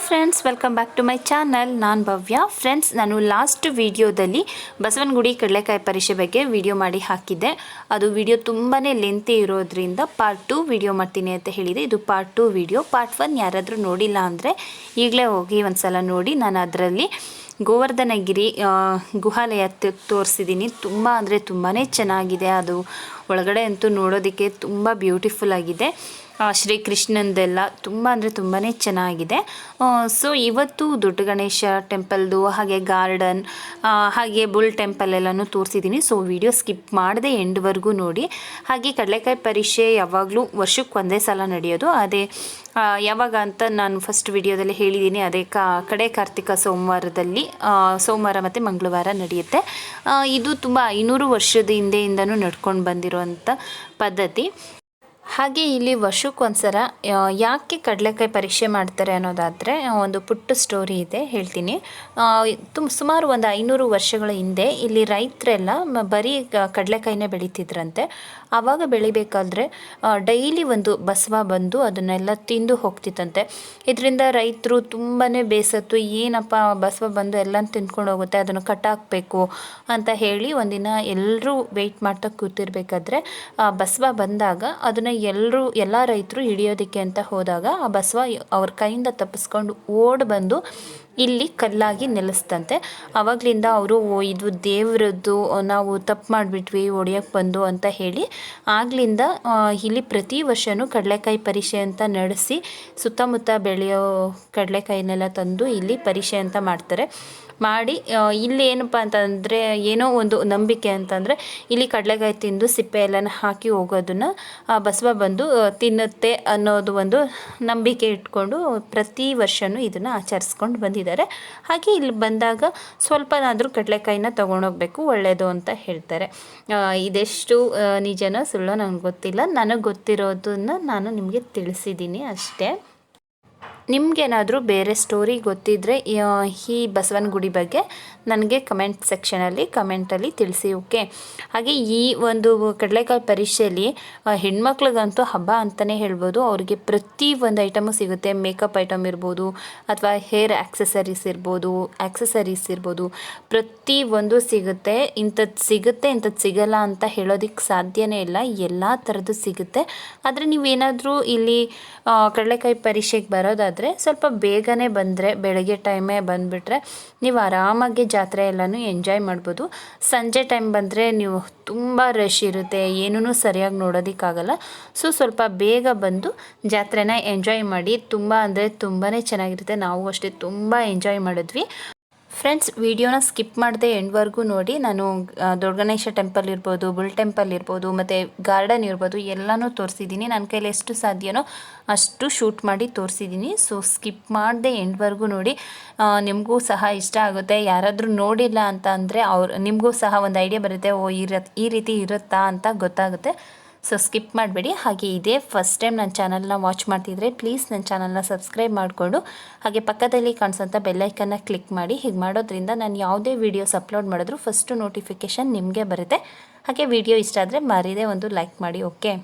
Friends, welcome back to my channel. ನಾನು Bhavya. Friends, ನಾನು last ವಿಡಿಯೋದಲ್ಲಿ ಬಸವನಗುಡಿ ಕಡಲೆಕಾಯಿ ಪರಿಷೆ ಬಗ್ಗೆ ವಿಡಿಯೋ ಮಾಡಿ ಹಾಕಿದ್ದೆ. ಅದು ವಿಡಿಯೋ ತುಂಬಾ ಲೆಂತಿ ಇರೋದ್ರಿಂದ ಪಾರ್ಟ್ 2 ವಿಡಿಯೋ ಮಾಡ್ತೀನಿ ಅಂತ ಹೇಳಿದೆ. ಇದು ಪಾರ್ಟ್ 2 ವಿಡಿಯೋ. ಪಾರ್ಟ್ 1 ಯಾರಾದರೂ ನೋಡಿಲ್ಲ ಅಂದರೆ ಈಗಲೇ ಹೋಗಿ ಒಂದು ಸಲ ನೋಡಿ. ನಾನು ಅದರಲ್ಲಿ ಗೋವರ್ಧನಗಿರಿ ಗುಹಾಲಯ ತೋರಿಸಿದ್ದೀನಿ. ತುಂಬ ಅಂದರೆ ತುಂಬಾ ಚೆನ್ನಾಗಿದೆ. ಅದು ಒಳಗಡೆ ಅಂತೂ ನೋಡೋದಕ್ಕೆ ತುಂಬ ಬ್ಯೂಟಿಫುಲ್ ಆಗಿದೆ. ಶ್ರೀಕೃಷ್ಣಂದೆಲ್ಲ ತುಂಬ ಅಂದರೆ ತುಂಬಾ ಚೆನ್ನಾಗಿದೆ. ಸೊ ಇವತ್ತು ದೊಡ್ಡ ಗಣೇಶ ಟೆಂಪಲ್ದು ಹಾಗೆ ಗಾರ್ಡನ್ ಹಾಗೆ ಬುಲ್ ಟೆಂಪಲ್ ಎಲ್ಲನೂ ತೋರಿಸಿದ್ದೀನಿ. ಸೊ ವಿಡಿಯೋ ಸ್ಕಿಪ್ ಮಾಡದೆ ಎಂಡ್ವರೆಗೂ ನೋಡಿ. ಹಾಗೆ ಕಡಲೆಕಾಯಿ ಪರಿಷೆ ಯಾವಾಗಲೂ ವರ್ಷಕ್ಕೆ ಒಂದೇ ಸಲ ನಡೆಯೋದು. ಅದೇ ಯಾವಾಗ ಅಂತ ನಾನು ಫಸ್ಟ್ ವಿಡಿಯೋದಲ್ಲಿ ಹೇಳಿದ್ದೀನಿ. ಅದೇ ಕಡೆ ಕಾರ್ತಿಕ ಸೋಮವಾರದಲ್ಲಿ ಸೋಮವಾರ ಮತ್ತು ಮಂಗಳವಾರ ನಡೆಯುತ್ತೆ. ಇದು ತುಂಬ 500 ವರ್ಷದ ಹಿಂದೆಯಿಂದನೂ ನಡ್ಕೊಂಡು ಬಂದಿರುವಂಥ ಪದ್ಧತಿ. ಹಾಗೆ ಇಲ್ಲಿ ವರ್ಷಕ್ಕೊಂದ್ಸಲ ಯಾಕೆ ಕಡಲೆಕಾಯಿ ಪರಿಷೆ ಮಾಡ್ತಾರೆ ಅನ್ನೋದಾದರೆ ಒಂದು ಪುಟ್ಟ ಸ್ಟೋರಿ ಇದೆ, ಹೇಳ್ತೀನಿ. ಸುಮಾರು ಒಂದು 500 ವರ್ಷಗಳ ಹಿಂದೆ ಇಲ್ಲಿ ರೈತರೆಲ್ಲ ಬರೀ ಕಡಲೆಕಾಯಿನೇ ಬೆಳೀತಿದ್ರಂತೆ. ಆವಾಗ ಬೆಳಿಬೇಕಾದ್ರೆ ಡೈಲಿ ಒಂದು ಬಸವ ಬಂದು ಅದನ್ನೆಲ್ಲ ತಿಂದು ಹೋಗ್ತಿತ್ತಂತೆ. ಇದರಿಂದ ರೈತರು ತುಂಬಾ ಬೇಸತ್ತು. ಏನಪ್ಪ ಬಸವ ಬಂದು ಎಲ್ಲ ತಿಂದ್ಕೊಂಡು ಹೋಗುತ್ತೆ, ಅದನ್ನು ಕಟ್ಟಾಕಬೇಕು ಅಂತ ಹೇಳಿ ಒಂದಿನ ಎಲ್ಲರೂ ವೆಯ್ಟ್ ಮಾಡ್ತಾ ಕೂತಿರ್ಬೇಕಾದ್ರೆ ಬಸವ ಬಂದಾಗ ಅದನ್ನು ಎಲ್ಲ ರೈತರು ಹಿಡಿಯೋದಕ್ಕೆ ಅಂತ ಹೋದಾಗ ಆ ಬಸವ ಅವ್ರ ಕೈಯಿಂದ ತಪ್ಪಿಸ್ಕೊಂಡು ಓಡ್ ಬಂದು ಇಲ್ಲಿ ಕಲ್ಲಾಗಿ ನಿಲ್ಲಿಸ್ತಂತೆ. ಆವಾಗಲಿಂದ ಅವರು ಇದು ದೇವ್ರದ್ದು, ನಾವು ತಪ್ಪು ಮಾಡಿಬಿಟ್ವಿ ಹೊಡಿಯೋಕ್ಕೆ ಬಂದು ಅಂತ ಹೇಳಿ ಆಗ್ಲಿಂದ ಇಲ್ಲಿ ಪ್ರತಿ ವರ್ಷವೂ ಕಡಲೆಕಾಯಿ ಪರಿಷೆ ಅಂತ ನಡೆಸಿ ಸುತ್ತಮುತ್ತ ಬೆಳೆಯೋ ಕಡಲೆಕಾಯಿನೆಲ್ಲ ತಂದು ಇಲ್ಲಿ ಪರಿಷೆ ಅಂತ ಮಾಡ್ತಾರೆ. ಮಾಡಿ ಇಲ್ಲಿ ಏನಪ್ಪ ಅಂತಂದರೆ ಏನೋ ಒಂದು ನಂಬಿಕೆ ಅಂತಂದರೆ ಇಲ್ಲಿ ಕಡಲೆಕಾಯಿ ತಿಂದು ಸಿಪ್ಪೆ ಎಲ್ಲನ ಹಾಕಿ ಹೋಗೋದನ್ನು ಬಸವ ಬಂದು ತಿನ್ನುತ್ತೆ ಅನ್ನೋದು ಒಂದು ನಂಬಿಕೆ ಇಟ್ಕೊಂಡು ಪ್ರತಿ ವರ್ಷವೂ ಇದನ್ನು ಆಚರಿಸ್ಕೊಂಡು ಬಂದಿದ್ದಾರೆ. ಹಾಗೆ ಇಲ್ಲಿ ಬಂದಾಗ ಸ್ವಲ್ಪನಾದರೂ ಕಡಲೆಕಾಯಿನ ತೊಗೊಂಡೋಗ್ಬೇಕು, ಒಳ್ಳೆಯದು ಅಂತ ಹೇಳ್ತಾರೆ. ಇದೆಷ್ಟು ನಿಜನೋ ಸುಳ್ಳೋ ನನಗೆ ಗೊತ್ತಿಲ್ಲ. ನನಗೆ ಗೊತ್ತಿರೋದನ್ನು ನಾನು ನಿಮಗೆ ತಿಳಿಸಿದ್ದೀನಿ ಅಷ್ಟೇ. ನಿಮಗೇನಾದರೂ ಬೇರೆ ಸ್ಟೋರಿ ಗೊತ್ತಿದ್ದರೆ ಈ ಬಸವನ ಗುಡಿ ಬಗ್ಗೆ ನನಗೆ ಕಮೆಂಟಲ್ಲಿ ತಿಳಿಸಿ, ಓಕೆ. ಹಾಗೆ ಈ ಒಂದು ಕಡಲೆಕಾಯಿ ಪರಿಷೆಯಲ್ಲಿ ಹೆಣ್ಮಕ್ಳಿಗಂತೂ ಹಬ್ಬ ಅಂತಲೇ ಹೇಳ್ಬೋದು. ಅವ್ರಿಗೆ ಪ್ರತಿ ಒಂದು ಐಟಮು ಸಿಗುತ್ತೆ. ಮೇಕಪ್ ಐಟಮ್ ಇರ್ಬೋದು ಅಥವಾ ಹೇರ್ ಆಕ್ಸೆಸರೀಸ್ ಇರ್ಬೋದು, ಪ್ರತಿ ಒಂದು ಸಿಗುತ್ತೆ. ಇಂಥದ್ದು ಸಿಗಲ್ಲ ಅಂತ ಹೇಳೋದಕ್ಕೆ ಸಾಧ್ಯನೇ ಇಲ್ಲ. ಎಲ್ಲ ಥರದ್ದು ಸಿಗುತ್ತೆ. ಆದರೆ ನೀವೇನಾದರೂ ಇಲ್ಲಿ ಕಡಲೆಕಾಯಿ ಪರಿಷೆಗೆ ಬರೋದಾದರೆ ಸ್ವಲ್ಪ ಬೇಗನೆ ಬಂದರೆ, ಬೆಳಗ್ಗೆ ಟೈಮೇ ಬಂದುಬಿಟ್ರೆ ನೀವು ಆರಾಮಾಗಿ ಜಾತ್ರೆ ಎಲ್ಲನೂ ಎಂಜಾಯ್ ಮಾಡ್ಬೋದು. ಸಂಜೆ ಟೈಮ್ ಬಂದರೆ ನೀವು ತುಂಬ ರಶ್ ಇರುತ್ತೆ, ಏನೂ ಸರಿಯಾಗಿ ನೋಡೋದಕ್ಕಾಗಲ್ಲ. ಸೊ ಸ್ವಲ್ಪ ಬೇಗ ಬಂದು ಜಾತ್ರೆನ ಎಂಜಾಯ್ ಮಾಡಿ. ತುಂಬ ಅಂದರೆ ತುಂಬಾ ಚೆನ್ನಾಗಿರುತ್ತೆ. ನಾವು ಅಷ್ಟೇ ತುಂಬ ಎಂಜಾಯ್ ಮಾಡಿದ್ವಿ. ಫ್ರೆಂಡ್ಸ್, ವಿಡಿಯೋನ ಸ್ಕಿಪ್ ಮಾಡದೆ ಎಂಡ್ವರೆಗೂ ನೋಡಿ. ನಾನು ದೊಡ್ಡ ಗಣೇಶ ಟೆಂಪಲ್ ಇರ್ಬೋದು, ಬುಲ್ ಟೆಂಪಲ್ ಇರ್ಬೋದು ಮತ್ತು ಗಾರ್ಡನ್ ಇರ್ಬೋದು ಎಲ್ಲನೂ ತೋರಿಸಿದ್ದೀನಿ. ನನ್ನ ಕೈಲಿ ಎಷ್ಟು ಸಾಧ್ಯನೋ ಅಷ್ಟು ಶೂಟ್ ಮಾಡಿ ತೋರಿಸಿದ್ದೀನಿ. ಸೊ ಸ್ಕಿಪ್ ಮಾಡದೆ ಎಂಡ್ವರೆಗೂ ನೋಡಿ. ನಿಮಗೂ ಸಹ ಇಷ್ಟ ಆಗುತ್ತೆ. ಯಾರಾದರೂ ನೋಡಿಲ್ಲ ಅಂತ ಅಂದರೆ ನಿಮಗೂ ಸಹ ಒಂದು ಐಡಿಯಾ ಬರುತ್ತೆ, ಈ ರೀತಿ ಇರುತ್ತಾ ಅಂತ ಗೊತ್ತಾಗುತ್ತೆ. ಸೊ ಸ್ಕಿಪ್ ಮಾಡಬೇಡಿ. ಹಾಗೆ ಇದೇ ಫಸ್ಟ್ ಟೈಮ್ ನನ್ನ ಚಾನಲ್ನ ವಾಚ್ ಮಾಡ್ತಿದ್ರೆ ಪ್ಲೀಸ್ ನನ್ನ ಚಾನಲ್ನ ಸಬ್ಸ್ಕ್ರೈಬ್ ಮಾಡಿಕೊಂಡು ಹಾಗೆ ಪಕ್ಕದಲ್ಲಿ ಕಾಣಿಸೋಂಥ ಬೆಲ್ಲೈಕನ್ನ ಕ್ಲಿಕ್ ಮಾಡಿ. ಹೀಗೆ ಮಾಡೋದ್ರಿಂದ ನಾನು ಯಾವುದೇ ವೀಡಿಯೋಸ್ ಅಪ್ಲೋಡ್ ಮಾಡಿದ್ರು ಫಸ್ಟು ನೋಟಿಫಿಕೇಷನ್ ನಿಮಗೆ ಬರುತ್ತೆ. ಹಾಗೆ ವಿಡಿಯೋ ಇಷ್ಟ ಆದರೆ ಮರೀದೆ ಒಂದು ಲೈಕ್ ಮಾಡಿ, ಓಕೆ.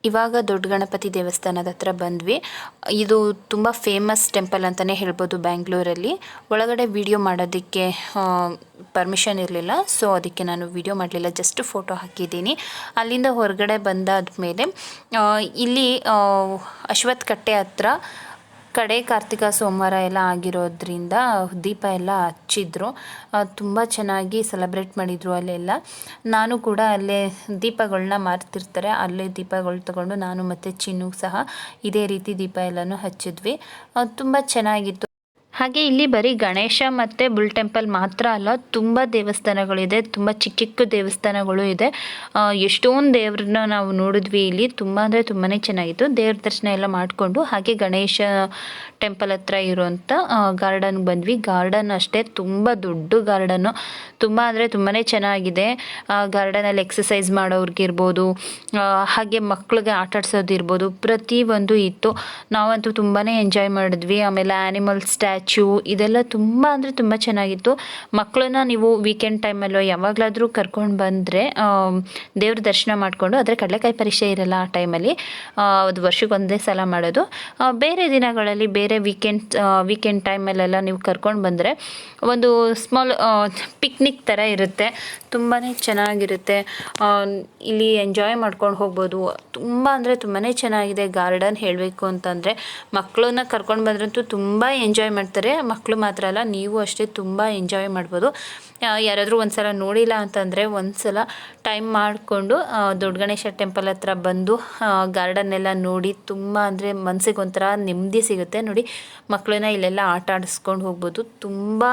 ಇವಾಗ ದೊಡ್ಡ ಗಣಪತಿ ದೇವಸ್ಥಾನದ ಹತ್ರ ಬಂದ್ವಿ. ಇದು ತುಂಬ ಫೇಮಸ್ ಟೆಂಪಲ್ ಅಂತಲೇ ಹೇಳ್ಬೋದು ಬ್ಯಾಂಗ್ಳೂರಲ್ಲಿ. ಒಳಗಡೆ ವಿಡಿಯೋ ಮಾಡೋದಕ್ಕೆ ಪರ್ಮಿಷನ್ ಇರಲಿಲ್ಲ, ಸೊ ಅದಕ್ಕೆ ನಾನು ವಿಡಿಯೋ ಮಾಡಲಿಲ್ಲ, ಜಸ್ಟ್ ಫೋಟೋ ಹಾಕಿದ್ದೀನಿ. ಅಲ್ಲಿಂದ ಹೊರಗಡೆ ಬಂದಾದಮೇಲೆ ಇಲ್ಲಿ ಅಶ್ವತ್ಥ ಕಟ್ಟೆ ಹತ್ರ ಕಡೆ ಕಾರ್ತಿಕ ಸೋಮವಾರ ಎಲ್ಲ ಆಗಿರೋದ್ರಿಂದ ದೀಪ ಎಲ್ಲ ಹಚ್ಚಿದ್ರು. ತುಂಬ ಚೆನ್ನಾಗಿ ಸೆಲೆಬ್ರೇಟ್ ಮಾಡಿದರು ಅಲ್ಲೆಲ್ಲ. ನಾನು ಕೂಡ ಅಲ್ಲೇ ದೀಪಗಳನ್ನ ಮಾರ್ತಿರ್ತಾರೆ, ಅಲ್ಲೇ ದೀಪಗಳು ತಗೊಂಡು ನಾನು ಮತ್ತು ಚಿನ್ನು ಸಹ ಇದೇ ರೀತಿ ದೀಪ ಎಲ್ಲನೂ ಹಚ್ಚಿದ್ವಿ. ತುಂಬ ಚೆನ್ನಾಗಿತ್ತು. ಹಾಗೆ ಇಲ್ಲಿ ಬರೀ ಗಣೇಶ ಮತ್ತು ಬುಲ್ ಟೆಂಪಲ್ ಮಾತ್ರ ಅಲ್ಲ, ತುಂಬ ದೇವಸ್ಥಾನಗಳಿದೆ, ತುಂಬ ಚಿಕ್ಕ ಚಿಕ್ಕ ದೇವಸ್ಥಾನಗಳು ಇದೆ. ಎಷ್ಟೊಂದು ದೇವ್ರನ್ನ ನಾವು ನೋಡಿದ್ವಿ ಇಲ್ಲಿ. ತುಂಬ ಅಂದರೆ ತುಂಬಾ ಚೆನ್ನಾಗಿತ್ತು. ದೇವ್ರ ದರ್ಶನ ಎಲ್ಲ ಮಾಡಿಕೊಂಡು ಹಾಗೆ ಗಣೇಶ ಟೆಂಪಲ್ ಹತ್ರ ಇರುವಂಥ ಗಾರ್ಡನ್ಗೆ ಬಂದ್ವಿ. ಗಾರ್ಡನ್ ಅಷ್ಟೇ ತುಂಬ ದೊಡ್ಡ ಗಾರ್ಡನ್ನು, ತುಂಬ ಅಂದರೆ ತುಂಬಾ ಚೆನ್ನಾಗಿದೆ. ಗಾರ್ಡನಲ್ಲಿ ಎಕ್ಸಸೈಸ್ ಮಾಡೋರ್ಗಿರ್ಬೋದು, ಹಾಗೆ ಮಕ್ಕಳಿಗೆ ಆಟ ಆಡ್ಸೋದಿರ್ಬೋದು, ಪ್ರತಿಯೊಂದು ಇತ್ತು. ನಾವಂತೂ ತುಂಬಾ ಎಂಜಾಯ್ ಮಾಡಿದ್ವಿ. ಆಮೇಲೆ ಆ್ಯನಿಮಲ್ ಸ್ಟ್ಯಾಚ್ಯೂ ಇದೆಲ್ಲ ತುಂಬ ಅಂದರೆ ತುಂಬ ಚೆನ್ನಾಗಿತ್ತು. ಮಕ್ಕಳನ್ನ ನೀವು ವೀಕೆಂಡ್ ಟೈಮಲ್ಲೋ ಯಾವಾಗಲಾದರೂ ಕರ್ಕೊಂಡು ಬಂದರೆ ದೇವ್ರ ದರ್ಶನ ಮಾಡಿಕೊಂಡು, ಆದರೆ ಕಡಲೆಕಾಯಿ ಪರೀಕ್ಷೆ ಇರಲ್ಲ ಆ ಟೈಮಲ್ಲಿ, ಅದು ವರ್ಷಕ್ಕೆ ಒಂದೇ ಸಲ ಮಾಡೋದು. ಬೇರೆ ದಿನಗಳಲ್ಲಿ ಬೇರೆ ವೀಕೆಂಡ್ ಟೈಮಲ್ಲೆಲ್ಲ ನೀವು ಕರ್ಕೊಂಡು ಬಂದರೆ ಒಂದು ಸ್ಮಾಲ್ ಪಿಕ್ನಿಕ್ ಥರ ಇರುತ್ತೆ, ತುಂಬಾ ಚೆನ್ನಾಗಿರುತ್ತೆ. ಇಲ್ಲಿ ಎಂಜಾಯ್ ಮಾಡ್ಕೊಂಡು ಹೋಗ್ಬೋದು. ತುಂಬ ಅಂದರೆ ತುಂಬಾ ಚೆನ್ನಾಗಿದೆ ಗಾರ್ಡನ್ ಹೇಳಬೇಕು ಅಂತಂದರೆ. ಮಕ್ಕಳನ್ನ ಕರ್ಕೊಂಡು ಬಂದ್ರಂತೂ ತುಂಬ ಎಂಜಾಯ್ ಮಾಡ್ತಾರೆ. ಮಕ್ಕಳು ಮಾತ್ರ ಅಲ್ಲ, ನೀವು ಅಷ್ಟೇ ತುಂಬ ಎಂಜಾಯ್ ಮಾಡ್ಬೋದು. ಯಾರಾದರೂ ಒಂದು ಸಲ ನೋಡಿಲ್ಲ ಅಂತಂದರೆ ಒಂದು ಸಲ ಟೈಮ್ ಮಾಡಿಕೊಂಡು ದೊಡ್ಡ ಗಣೇಶ ಟೆಂಪಲ್ ಹತ್ರ ಬಂದು ಗಾರ್ಡನ್ನೆಲ್ಲ ನೋಡಿ ತುಂಬ ಅಂದರೆ ಮನಸ್ಸಿಗೆ ಒಂಥರ ನೆಮ್ಮದಿ ಸಿಗುತ್ತೆ. ನೋಡಿ, ಮಕ್ಕಳನ್ನ ಇಲ್ಲೆಲ್ಲ ಆಟ ಆಡಿಸ್ಕೊಂಡು ಹೋಗ್ಬೋದು. ತುಂಬ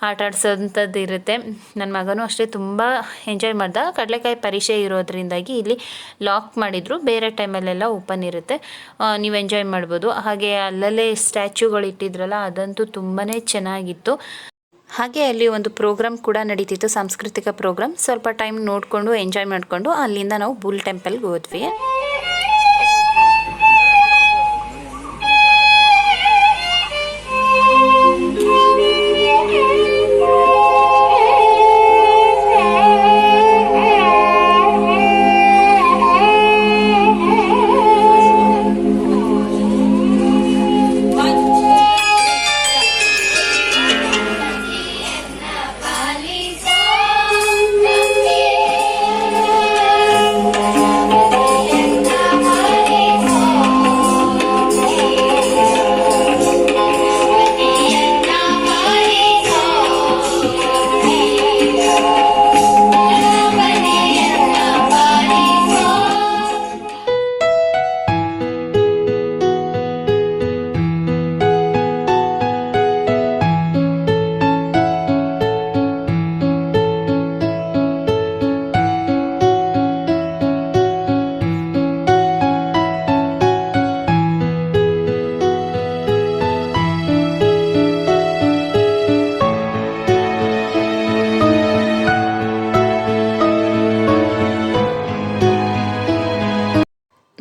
ಆಟ ಆಡಿಸೋಂಥದ್ದು ಇರುತ್ತೆ. ನನ್ನ ಮಗನೂ ಅಷ್ಟೇ ತುಂಬ ಎಂಜಾಯ್ ಮಾಡ್ದ. ಕಡಲೆಕಾಯಿ ಪರೀಕ್ಷೆ ಇರೋದ್ರಿಂದಾಗಿ ಇಲ್ಲಿ ಲಾಕ್ ಮಾಡಿದರು, ಬೇರೆ ಟೈಮಲ್ಲೆಲ್ಲ ಓಪನ್ ಇರುತ್ತೆ, ನೀವು ಎಂಜಾಯ್ ಮಾಡ್ಬೋದು. ಹಾಗೆ ಅಲ್ಲಲ್ಲೇ ಸ್ಟ್ಯಾಚ್ಯೂಗಳು ಇಟ್ಟಿದ್ರಲ್ಲ, ಅದಂತೂ ತುಂಬಾ ಚೆನ್ನಾಗಿತ್ತು. ಹಾಗೆ ಅಲ್ಲಿ ಒಂದು ಪ್ರೋಗ್ರಾಮ್ ಕೂಡ ನಡೀತಿತ್ತು, ಸಾಂಸ್ಕೃತಿಕ ಪ್ರೋಗ್ರಾಮ್. ಸ್ವಲ್ಪ ಟೈಮ್ ನೋಡಿಕೊಂಡು ಎಂಜಾಯ್ ಮಾಡಿಕೊಂಡು ಅಲ್ಲಿಂದ ನಾವು ಬುಲ್ ಟೆಂಪಲ್ಗೆ ಹೋದ್ವಿ.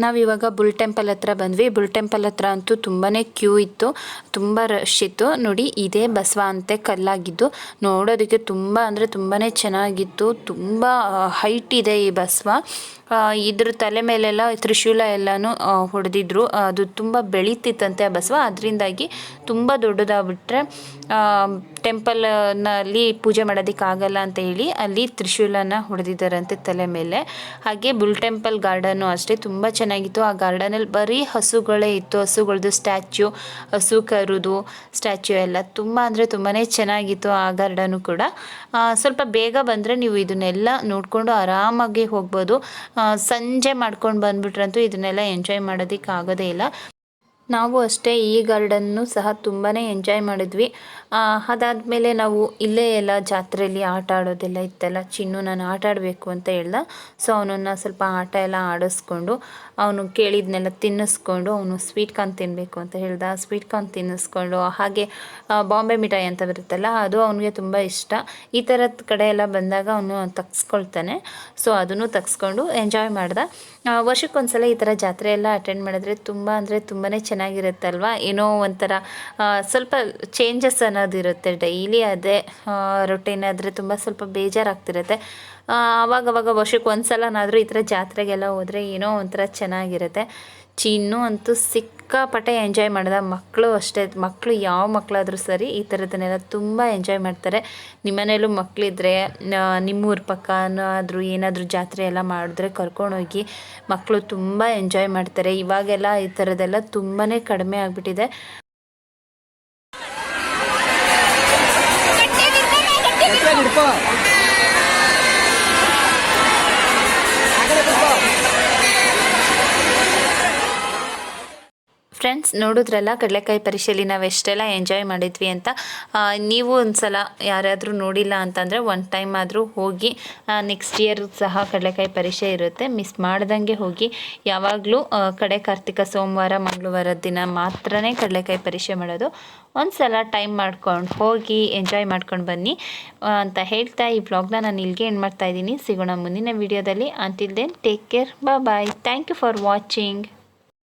ನಾವಿವಾಗ ಬುಲ್ ಟೆಂಪಲ್ ಹತ್ರ ಬಂದ್ವಿ. ಬುಲ್ ಟೆಂಪಲ್ ಹತ್ರ ಅಂತೂ ತುಂಬಾ ಕ್ಯೂ ಇತ್ತು, ತುಂಬ ರಶ್ ಇತ್ತು. ನೋಡಿ, ಇದೇ ಬಸವ ಅಂತೆ ಕಲ್ಲಾಗಿದ್ದು, ನೋಡೋದಕ್ಕೆ ತುಂಬ ಅಂದರೆ ತುಂಬಾ ಚೆನ್ನಾಗಿತ್ತು. ತುಂಬ ಹೈಟ್ ಇದೆ ಈ ಬಸವ. ಇದ್ರ ತಲೆ ಮೇಲೆಲ್ಲ ತ್ರಿಶೂಲ ಎಲ್ಲನೂ ಹೊಡೆದಿದ್ರು. ಅದು ತುಂಬ ಬೆಳೀತಿತ್ತಂತೆ ಆ ಬಸವ, ಅದರಿಂದಾಗಿ ತುಂಬ ದೊಡ್ಡದಾಗ್ಬಿಟ್ರೆ ಟೆಂಪಲ್ನಲ್ಲಿ ಪೂಜೆ ಮಾಡೋದಕ್ಕಾಗಲ್ಲ ಅಂತ ಹೇಳಿ ಅಲ್ಲಿ ತ್ರಿಶೂಲನ ಹೊಡೆದಿದ್ದಾರಂತೆ ತಲೆ ಮೇಲೆ. ಹಾಗೆ ಬುಲ್ ಟೆಂಪಲ್ ಗಾರ್ಡನ್ನು ಅಷ್ಟೇ ತುಂಬ ಚೆನ್ನಾಗಿತ್ತು. ಆ ಗಾರ್ಡನಲ್ಲಿ ಬರೀ ಹಸುಗಳೇ ಇತ್ತು, ಹಸುಗಳದ್ದು ಸ್ಟ್ಯಾಚ್ಯೂ, ಹಸು ಕರುದು ಸ್ಟ್ಯಾಚ್ಯೂ ಎಲ್ಲ ತುಂಬ ಅಂದರೆ ತುಂಬಾ ಚೆನ್ನಾಗಿತ್ತು ಆ ಗಾರ್ಡನು ಕೂಡ. ಸ್ವಲ್ಪ ಬೇಗ ಬಂದರೆ ನೀವು ಇದನ್ನೆಲ್ಲ ನೋಡಿಕೊಂಡು ಆರಾಮಾಗಿ ಹೋಗ್ಬೋದು. ಸಂಜೆ ಮಾಡ್ಕೊಂಡು ಬಂದುಬಿಟ್ರಂತೂ ಇದನ್ನೆಲ್ಲ ಎಂಜಾಯ್ ಮಾಡೋದಕ್ಕೆ ಆಗೋದೇ ಇಲ್ಲ. ನಾವು ಅಷ್ಟೇ ಈ ಗಾರ್ಡನ್ನು ಸಹ ತುಂಬಾ ಎಂಜಾಯ್ ಮಾಡಿದ್ವಿ. ಅದಾದಮೇಲೆ ನಾವು ಇಲ್ಲೇ ಎಲ್ಲ ಜಾತ್ರೆಯಲ್ಲಿ ಆಟ ಆಡೋದೆಲ್ಲ ಇತ್ತಲ್ಲ, ಚಿನ್ನು ನಾನು ಆಟ ಆಡಬೇಕು ಅಂತ ಹೇಳ್ದ. ಸೊ ಅವನನ್ನು ಸ್ವಲ್ಪ ಆಟ ಎಲ್ಲ ಆಡಿಸ್ಕೊಂಡು, ಅವನು ಕೇಳಿದ್ನೆಲ್ಲ ತಿನ್ನಿಸ್ಕೊಂಡು, ಅವನು ಸ್ವೀಟ್ ಕಾರ್ನ್ ತಿನ್ನಬೇಕು ಅಂತ ಹೇಳ್ದ, ಸ್ವೀಟ್ ಕಾರ್ನ್ ತಿನ್ನಿಸ್ಕೊಂಡು, ಹಾಗೆ ಬಾಂಬೆ ಮಿಠಾಯಿ ಅಂತ ಬರುತ್ತಲ್ಲ, ಅದು ಅವನಿಗೆ ತುಂಬ ಇಷ್ಟ. ಈ ಥರದ ಕಡೆ ಎಲ್ಲ ಬಂದಾಗ ಅವನು ತಗ್ಸ್ಕೊಳ್ತಾನೆ. ಸೊ ಅದನ್ನು ತಗ್ಸ್ಕೊಂಡು ಎಂಜಾಯ್ ಮಾಡ್ದ. ವರ್ಷಕ್ಕೊಂದ್ಸಲ ಈ ಥರ ಜಾತ್ರೆ ಎಲ್ಲ ಅಟೆಂಡ್ ಮಾಡಿದ್ರೆ ತುಂಬ ಅಂದರೆ ತುಂಬಾ ಚೆನ್ನಾಗಿರುತ್ತಲ್ವ. ಏನೋ ಒಂಥರ ಸ್ವಲ್ಪ ಚೇಂಜಸ್ ಅನ್ನೋದಿರುತ್ತೆ. ಡೈಲಿ ಅದೇ ರೊಟೀನ್ ಆದರೆ ತುಂಬ ಸ್ವಲ್ಪ ಬೇಜಾರಾಗ್ತಿರುತ್ತೆ. ಆವಾಗವಾಗ ವರ್ಷಕ್ಕೊಂದ್ಸಲನಾದರೂ ಈ ಥರ ಜಾತ್ರೆಗೆಲ್ಲ ಹೋದರೆ ಏನೋ ಒಂಥರ ಚೆನ್ನಾಗಿರುತ್ತೆ. ಚಿನ್ನು ಅಂತೂ ಸಿಕ್ಕಾಪಟ್ಟೆ ಎಂಜಾಯ್ ಮಾಡಿದ. ಮಕ್ಕಳು ಅಷ್ಟೇ, ಮಕ್ಕಳು ಯಾವ ಮಕ್ಕಳಾದರೂ ಸರಿ ಈ ಥರದನ್ನೆಲ್ಲ ತುಂಬ ಎಂಜಾಯ್ ಮಾಡ್ತಾರೆ. ನಿಮ್ಮನೇಲೂ ಮಕ್ಕಳಿದ್ರೆ ನಿಮ್ಮೂರ ಪಕ್ಕನಾದರೂ ಏನಾದರೂ ಜಾತ್ರೆ ಎಲ್ಲ ಮಾಡಿದ್ರೆ ಕರ್ಕೊಂಡೋಗಿ, ಮಕ್ಕಳು ತುಂಬ ಎಂಜಾಯ್ ಮಾಡ್ತಾರೆ. ಇವಾಗೆಲ್ಲ ಈ ಥರದ್ದೆಲ್ಲ ತುಂಬಾ ಕಡಿಮೆ ಆಗಿಬಿಟ್ಟಿದೆ. ಫ್ರೆಂಡ್ಸ್, ನೋಡಿದ್ರಲ್ಲ ಕಡಲೆಕಾಯಿ ಪರಿಷೆಯಲ್ಲಿ ನಾವು ಎಷ್ಟೆಲ್ಲ ಎಂಜಾಯ್ ಮಾಡಿದ್ವಿ ಅಂತ. ನೀವು ಒಂದು ಸಲ ಯಾರಾದರೂ ನೋಡಿಲ್ಲ ಅಂತಂದರೆ ಒನ್ ಟೈಮ್ ಆದರೂ ಹೋಗಿ. ನೆಕ್ಸ್ಟ್ ಇಯರ್ ಸಹ ಕಡಲೆಕಾಯಿ ಪರಿಷೆ ಇರುತ್ತೆ, ಮಿಸ್ ಮಾಡ್ದಂಗೆ ಹೋಗಿ. ಯಾವಾಗಲೂ ಕಡೆ ಕಾರ್ತಿಕ ಸೋಮವಾರ ಮಂಗಳವಾರದ ದಿನ ಮಾತ್ರನೇ ಕಡಲೆಕಾಯಿ ಪರಿಷೆ ಮಾಡೋದು. ಒಂದು ಸಲ ಟೈಮ್ ಮಾಡ್ಕೊಂಡು ಹೋಗಿ ಎಂಜಾಯ್ ಮಾಡ್ಕೊಂಡು ಬನ್ನಿ ಅಂತ ಹೇಳ್ತಾ ಈ ವ್ಲಾಗ್ನ ನಾನು ಇಲ್ಲಿಗೆ ಎಂಡ್ ಮಾಡ್ತಾಯಿದ್ದೀನಿ. ಸಿಗೋಣ ಮುಂದಿನ ವೀಡಿಯೋದಲ್ಲಿ. Until then take care, bye. Thank you for watching.